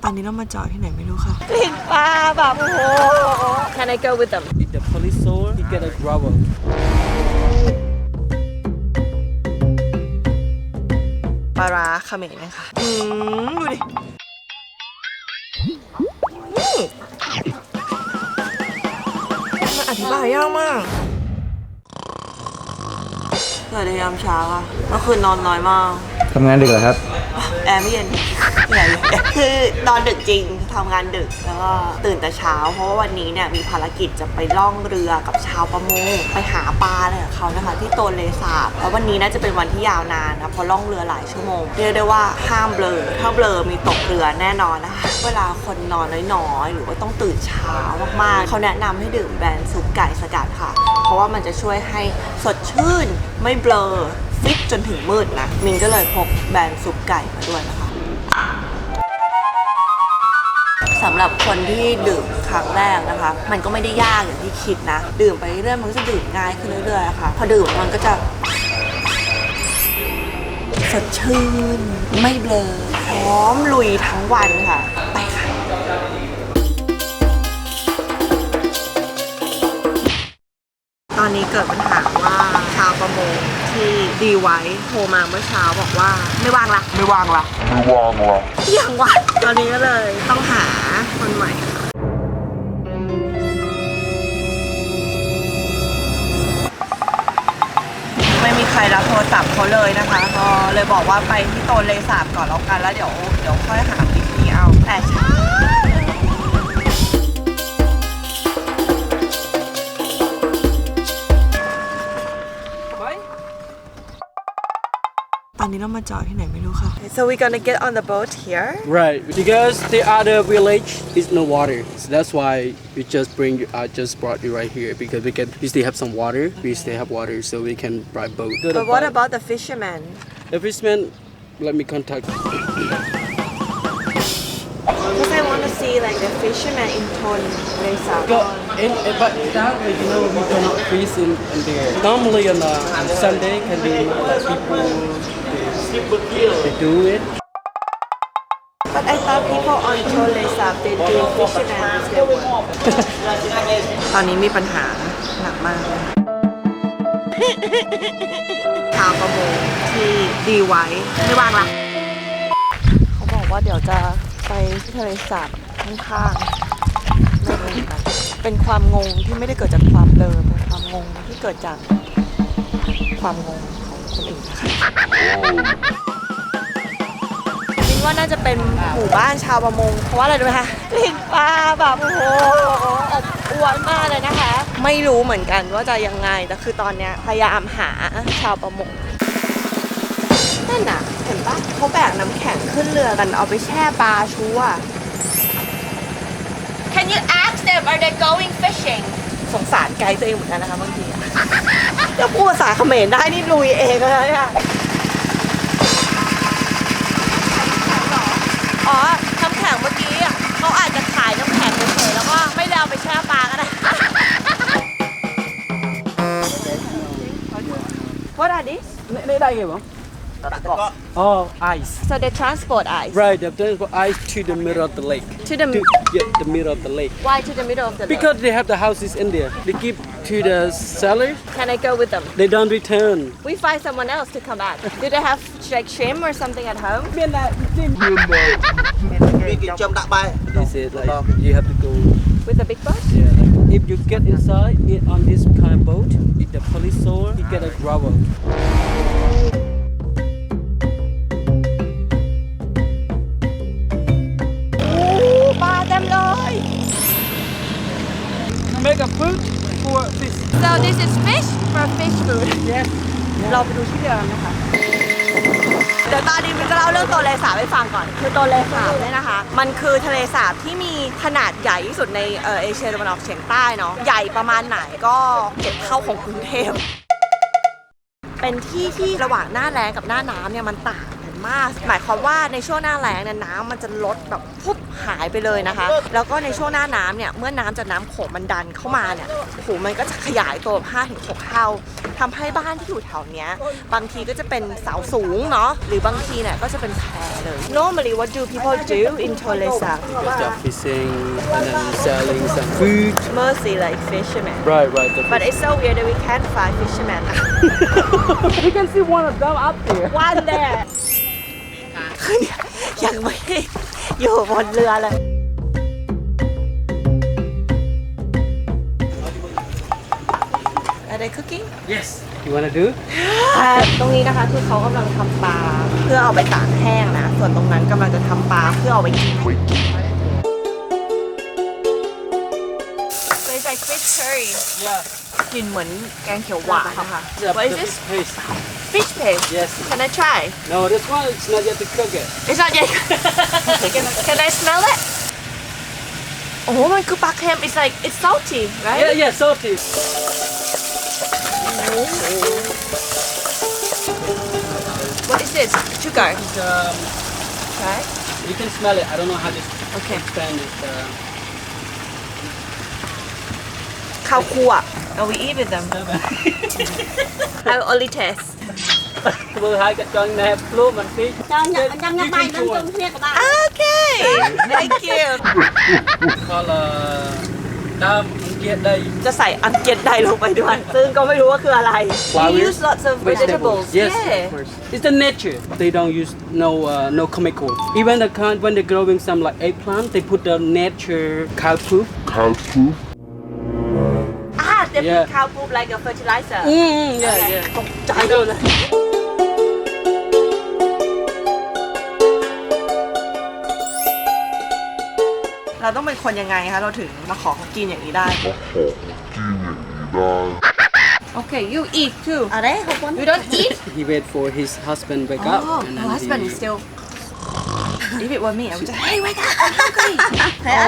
ตอนนี้เรามาจอดที่ไหนไม่รู้ค่ะกลิ่นปลาแบบโอ้โห Can I go with them? If the police saw, he get a growl. ปลาร้าเขมรนะคะดูดิมันอธิบายยากมากเกิดในยามเช้าค่ะเมื่อคืนนอนน้อยมาก ทำงานดึกเหรอครับ แอร์ไม่เย็นเหนื่อยคือนอนดึกจริงทำงานดึกแล้วก็ตื่นแต่เช้าเพราะว่าวันนี้เนี่ยมีภารกิจจะไปล่องเรือกับชาวประมงไปหาปลาอะไรกับเขานะคะที่โตนเลสาบแล้ววันนี้น่าจะเป็นวันที่ยาวนานนะเพราะล่องเรือหลายชั่วโมงเรียกได้ว่าห้ามเบลอถ้าเบลอมีตกเรือแน่นอนนะคะเวลาคนนอนน้อยๆหรือว่าต้องตื่นเช้ามากๆเขาแนะนำให้ดื่มแบรนด์ซุปไก่สกัดค่ะเพราะว่ามันจะช่วยให้สดชื่นไม่เบลอฟิตจนถึงมืดนะมินก็เลยพกแบรนด์ซุปไก่มาด้วยนะคะสำหรับคนที่ดื่มครั้งแรกนะคะมันก็ไม่ได้ยากอย่างที่คิดนะดื่มไปเรื่อยมันก็จะดื่มง่ายขึ้นเรื่อยๆค่ะพอดื่มมันก็จะสดชื่นไม่เบลอพร้อมลุยทั้งวันค่ะไปค่ะตอนนี้เกิดปัญหาว่าชาวประมงที่ดีไว้โทรมาเมื่อเช้าบอกว่าไม่ว่างละอย่างวะตอนนี้ก็เลยต้องหาคนใหม่ค่ะไม่มีใครรับโทรศัพท์เขาเลยนะคะก็เลยบอกว่าไปที่โตนเลสาบก่อนแล้วกันแล้วเดี๋ยวค่อยหาพี่เอาแต่ช้าตอนนี้เรามาจอดที่ไหนไม่รู้ค่ะ So we gonna get on the boat here Right, because the other village is no water, so that's why we just brought you right here because we still have some water. We still have water, so we can ride boat. But what about the fishermen the fisherman? Let me contact. Because I want to see like the fishermen in Tonle Sap. But that way, you know, we cannot fish in there. Normally on Sunday, can be people they do it. But I thought people on Tonle Sap they do fishermen their work. ตอนนี้มีปัญหาหนักมากชาวประมงที่ดีไว้ไม่ว่างละเขาบอกว่าเดี๋ยวจะไปที่ทะเลสาบข้างๆไม่รู้เหมือนกันเป็นความงงที่ไม่ได้เกิดจากความเบลอเป็นความงงที่เกิดจากความงงของคนอื่นนะคะคิดว่าน่าจะเป็นหมู่บ้านชาวประมงเพราะว่าอะไรรู้ไหมคะกลิ่นปลาแบบโอ้โหอบอวลมากเลยนะคะไม่รู้เหมือนกันว่าจะยังไงแต่คือตอนเนี้ยพยายามหาชาวประมงนั่นน่ะเห็นปะเขาแบกน้ำแข็งขึ้นเรือกันเอาไปแช่ปลาชัว Can you ask them are they going fishing สงสารไกด์ตัวเองเหมือนกันนะคะบางทีจะพูดภาษาเขมรได้นี่ลุยเองเลยเนี่ยอ๋อน้ำแข็งเมื่อกี้เขาอาจจะขายน้ำแข็งเฉยๆแล้วก็ไม่ได้เอาไปแช่ปลาก็ได้ What are these? Oh, ice. So they transport ice. Right, they transport ice to the middle of the lake. To the the middle of the lake. Why to the middle of the lake? Because they have the houses in there. They give to the seller. Can I go with them? They don't return. We find someone else to come back. Do they have like shrimp or something at home? This is like you have to go. With the big boat? Yeah, like, if you get inside on this kind of boat, if the police saw, you get a growl. ปลาเต็มเลย Make a food for fish. So this is fish for fish food. Yes. เราไปดูที่เรือกันนะคะ เดี๋ยวตอนนี้มินก็เล่าเรื่องโตนเลสาบให้ฟังก่อน คือโตนเลสาบเนี่ยนะคะ มันคือทะเลสาบที่มีขนาดใหญ่ที่สุดในเอเชียตะวันออกเฉียงใต้เนาะ ใหญ่ประมาณไหนก็เก็บเท่าของกรุงเทพ เป็นที่ที่ระหว่างหน้าแล้งกับหน้าน้ำเนี่ยมันต่างกัน มากหมายความว่าในช่วงหน้าแล้งเนี่ยน้ำมันจะลดแบบพุบหายไปเลยนะคะ แล้วก็ในช่วงหน้าน้ำเนี่ยเมื่อน้ำจากน้ำโขงมันดันเข้ามาเนี่ยโอ้โหมันก็จะขยายตัว 5-6 เท่าทำให้บ้านที่อยู่แถวเนี้ยบางทีก็จะเป็นเสาสูงเนาะหรือบางทีเนี่ยก็จะเป็นแพเลย Normally what do people do in Tolesa Because they're fishing and then selling some food. mostly like fishermen Right. but it's so weird that we can't find fishermen We can see one of them up there. one there ยังไม่อยู่บนเรือเลย Are they cooking? Yes. You wanna do? ตรงนี้นะคะคือเขากำลังทำปลาเพื่อเอาไปตากแห้งนะ ส่วนตรงนั้นกำลังจะทำปลาเพื่อเอาไปกิน So it's like fish curry Yeah. กลิ่นเหมือนแกงเขียวหวานค่ะ What is this? Paste. Fish paste Yes. Can I try? No, this one is not yet to cook it. It's not yet Can I smell it? โอ้มันคือปลาเค็ม It's like it's salty right? Yeah, salty. What is this? Sugar It's, right? you can smell it. I don't know how this Okay stand is. ข้าวคั่ว Are we eat with them? I will only taste Vừa hai cái chân này luôn mình phí. Đang nhắc bài đang cơm kia của bạn. Okay Thank you Có là đam kia đây. จะใส่อังเกียนใดลงไปด้วย ซึ่งก็ไม่รู้ว่าคืออะไร You use lots of vegetables Yes, Yeah of course. It's the nature. They don't use no chemical. Even when they're growing some like eggplant, they put the nature cow poop. They Yeah. put cow poop like a fertilizer Yeah. ตกใจเลย เราต้องเป็นคนยังไงคะเราถึงมาขอเขากินอย่างนี้ได้ Okay you eat too อะไรYou don't eat He wait for his husband wake up. Oh and then her husband he- is still If it were me I would just Hey wake up I'm hungry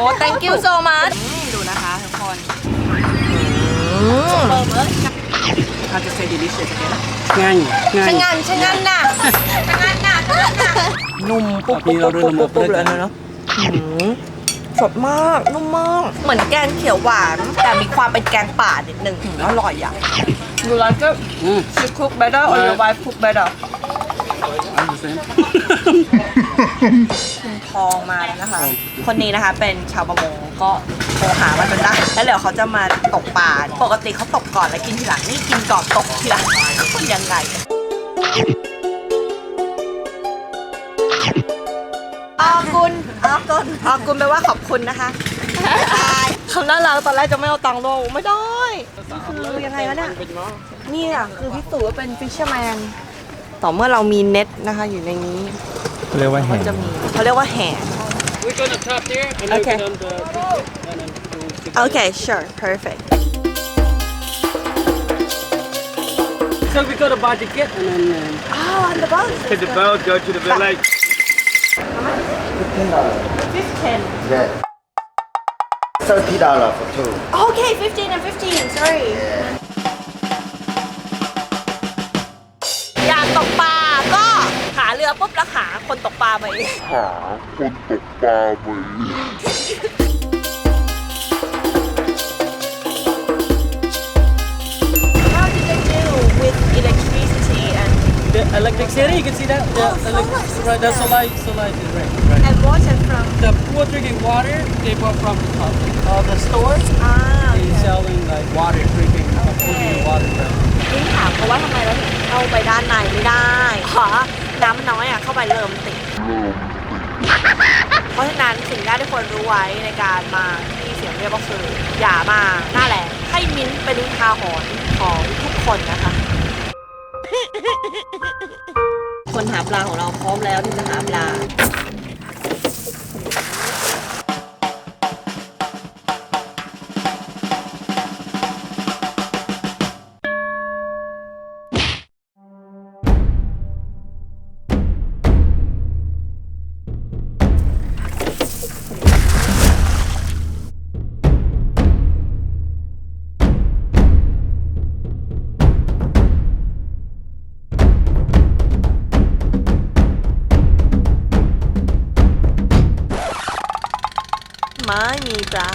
Oh thank you so much ดูนะคะทุกคน How to say delicious again Ngang. ชะงันน่ะนุ่มปุ๊บเลยนะเนาะสดมากนุ่มมากเหมือนแกงเขียวหวานแต่มีความเป็นแกงป่านิดนึงอร่อยอ่ะ You like it? You cook better or your wife cook better? I'm the same. คุณทองมาแล้วนะคะ คนนี้นะคะเป็นชาวประมงก็โทรหามาจนได้ แล้วเดี๋ยวเขาจะมาตกปลา ปกติเขาตกก่อนแล้วกินทีหลัง นี่กินก่อนตกทีหลังคนยังไงออกุลแปลว่าขอบคุณนะคะคำน่ารักตอนแรกจะไม่เอาตังค์ลงไม่ได้คือยังไงวะเนี่ยนี่อ่ะคือพิสูจน์ว่าเป็น fisherman ต่อเมื่อเรามีเน็ตนะคะอยู่ในนี้ เรียกว่าแห่ จะมีเขาเรียกว่าแห่ We're gonna top there and then Okay. put on the and then do Okay sure perfect So we got to buy the ticket and then Oh on the bus Take the boat, go to the village. 15 Yeah. $30 for two. Okay 15 and 15 sorry อยากตกปลาก็หาเรือปุ๊บแล้วหาคนตกปลาไปHow did they do with electricity and the electric city. You can see that. Right. That's solar is right. and water from The poor drinking water they bought from the stores. They selling like water drinking water. ยิ่งถามเขาว่าทำไมเราถึงเข้าไปด้านในไม่ได้เพราะน้ำมันน้อยอ่ะเข้าไปเริ่มติดเพราะฉะนั้นสิ่งแรกที่ควรรู้ไว้ในการมาที่เสียงเรียกก็คืออย่ามาหน้าแรงให้มิ้นท์เป็นอุทาหรณ์ของทุกคนนะคะ คนหาปลาของเราพร้อมแล้วที่จะหาปลา มีปลา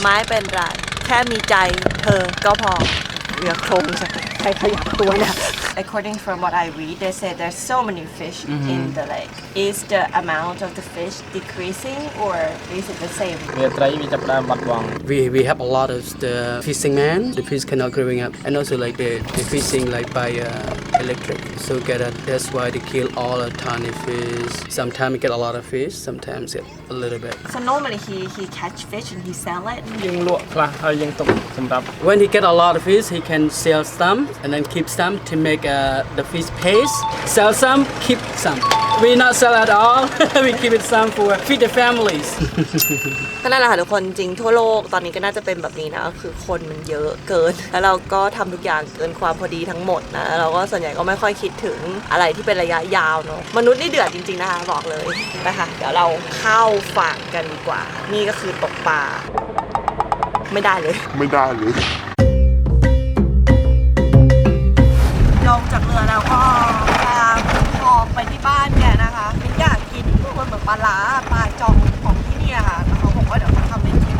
ไม่เป็นไรแค่มีใจเธอก็พอเหลือโครงใช่ใครขยับตัวเนี่ย According from what I read they say there's so many fish in the lake is the amount of the fish decreasing or is it the same វាត្រីវាចាប់ផ្ដើមបាត់បង់ We have a lot of the fishing man. The fish cannot growing up, and also like the fishing like by electric. So that's why they kill all the tiny fish. Sometimes you get a lot of fish. Sometimes get a little bit. So normally he catch fish and he sell it យើងលក់ខ្លះហើយយើងទុកសម្រាប់ When he get a lot of fish, he can sell some and then keep some to make the fish paste. Sell some, keep some. We not sell at all. We keep it some for feed the families. ก็นั่นแหละค่ะทุกคนจริงทั่วโลกตอนนี้ก็น่าจะเป็นแบบนี้นะคือคนมันเยอะเกินแล้วเราก็ทำทุกอย่างเกินความพอดีทั้งหมดนะเราก็ส่วนใหญ่ก็ไม่ค่อยคิดถึงอะไรที่เป็นระยะยาวเนาะมนุษย์นี่เดือดจริงๆนะคะบอกเลยนะคะเดี๋ยวเราเข้าฝั่งกันดีกว่านี่ก็คือตกปลาไม่ได้เลยลงจากเรือแล้วก็พาออกไปที่บ้านแกนะคะมิ้นอยากกินพวกมันแบบปลาร้าปลาจองของที่นี่ค่ะแล้วเขาบอกว่าเดี๋ยวเขาทำเป็นคลิป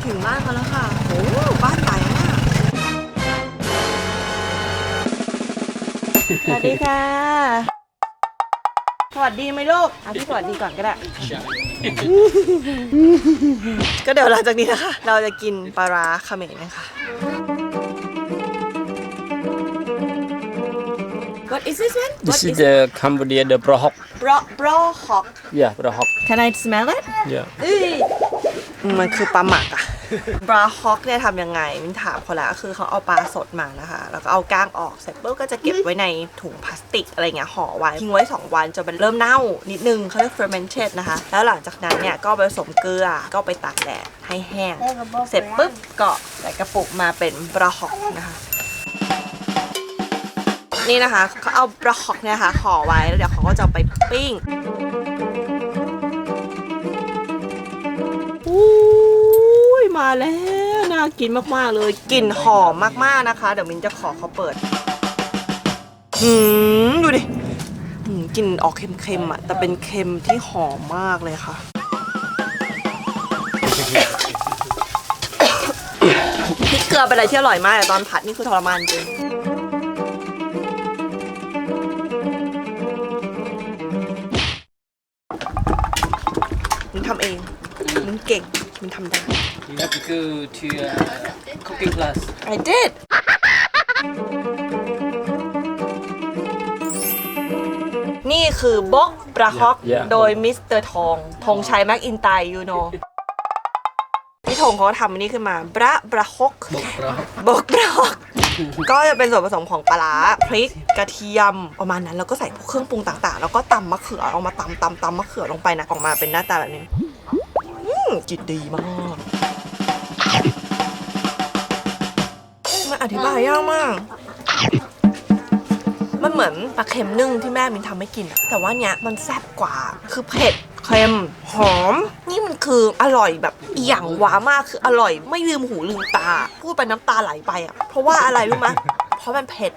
ถึงบ้านเขาแล้วค่ะโอ้บ้านใหญ่มากสวัสดีค่ะสวัสดีไหมลูกพี่สวัสดีก่อนก็ได้ ก็เดี๋ยวหลังจากนี้นะคะเราจะกินปลาร้าเขมรนะคะ What is this one? This is the Cambodia the brohok bro hawk yeah brohok Can I smell it? yeah มันคือปลาหมักอะบราฮอกเนี่ยทำยังไงมินถามเขาแล้วคือเขาเอาปลาสดมานะคะแล้วก็เอาก้างออกเสร็จปุ๊บก็จะเก็บไว้ในถุงพลาสติกอะไรเงี้ยห่อไว้ทิ้งไว้2 วันจนมันเริ่มเน่านิดนึงเขาเรียก fermented นะคะแล้วหลังจากนั้นเนี่ยก็ไปผสมเกลือก็ไปตากแดดให้แห้งเสร็จปุ๊บก็ใส่กระปุกมาเป็นบราฮอกนะคะนี่นะคะเขาเอาบราฮอกเนี่ยค่ะห่อไว้แล้วเดี๋ยวเขาก็จะไปปิ้งมาแล้วน่ากินมากๆเลยกลิ่นหอมมากๆนะคะเดี๋ยวมินจะขอเขาเปิดดูดิกลิ่นออกเค็มๆอ่ะแต่เป็นเค็มที่หอมมากเลยค่ะพริกเกลือเป็นอะไรที่อร่อยมากแต่ตอนผัดนี่คือทรมานจริงมินทำเองมินเก่งมินทำได้You have to go to cooking class. I did. นี่คือบกบราฮอกโดยมิสเตอร์ทองธงชัยแม็กอินไตยูโนพี่ธงเขาทำอันนี้ขึ้นมาบราฮอกบกบราฮอกก็จะเป็นส่วนผสมของปลาร้าพริกกระเทียมประมาณนั้นแล้วก็ใส่พวกเครื่องปรุงต่างๆแล้วก็ตำมะเขือเอามาตำมะเขือลงไปนะออกมาเป็นหน้าตาแบบนี้กลิ่นดีมากมันอธิบายยากมากมันเหมือนปลาเค็มนึ่งที่แม่มินทำให้กินแต่ว่าเนี้ยมันแซ่บกว่าคือเผ็ดเค็มหอมนี่มันคืออร่อยแบบอย่างว้ามากคืออร่อยไม่ลืมหูลืมตาพูดไปน้ำตาไหลไปอ่ะเพราะว่าอะไรรู้ไหมเพราะมันเผ็ด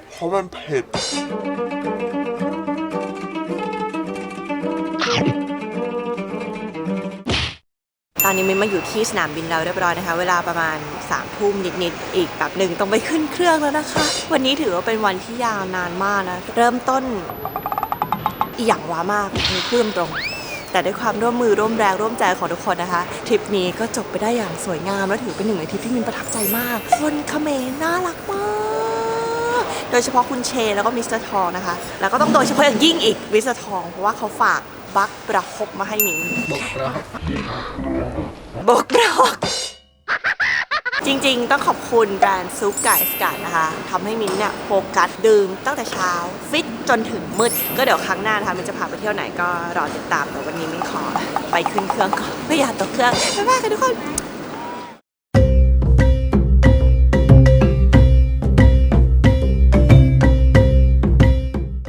ตอนนี้มินมาอยู่ที่สนามบินเราเรียบร้อยนะคะเวลาประมาณ3 ทุ่มนิดๆอีกแบบหนึ่งต้องไปขึ้นเครื่องแล้วนะคะวันนี้ถือว่าเป็นวันที่ยาวนานมากนะเริ่มต้นอย่างว้ามากมีคลื่นตรงแต่ด้วยความร่วมมือร่วมแรงร่วมใจของทุกคนนะคะทริปนี้ก็จบไปได้อย่างสวยงามและถือเป็นหนึ่งในทริปที่มินประทับใจมากคนเขมรน่ารักมากโดยเฉพาะคุณเชแล้วก็มิสเตอร์ทองนะคะแล้วก็ต้องโดยเฉพาะอย่างยิ่งอีกมิสเตอร์ทองเพราะว่าเขาฝากบักบราฮอกมาให้มินบกบราฮอกจริงๆต้องขอบคุณแบรนด์ซุปไก่สกัดนะคะทำให้มิ้นเนี่ยโฟกัสดื่มตั้งแต่เช้าฟิตจนถึงมืดก็เดี๋ยวครั้งหน้านะคะมิ้นจะพาไปเที่ยวไหนก็รอติดตามแต่วันนี้มิ้นขอไปขึ้นเครื่องก่อนไม่อยากตกเครื่องบ๊ายบายกันทุกคน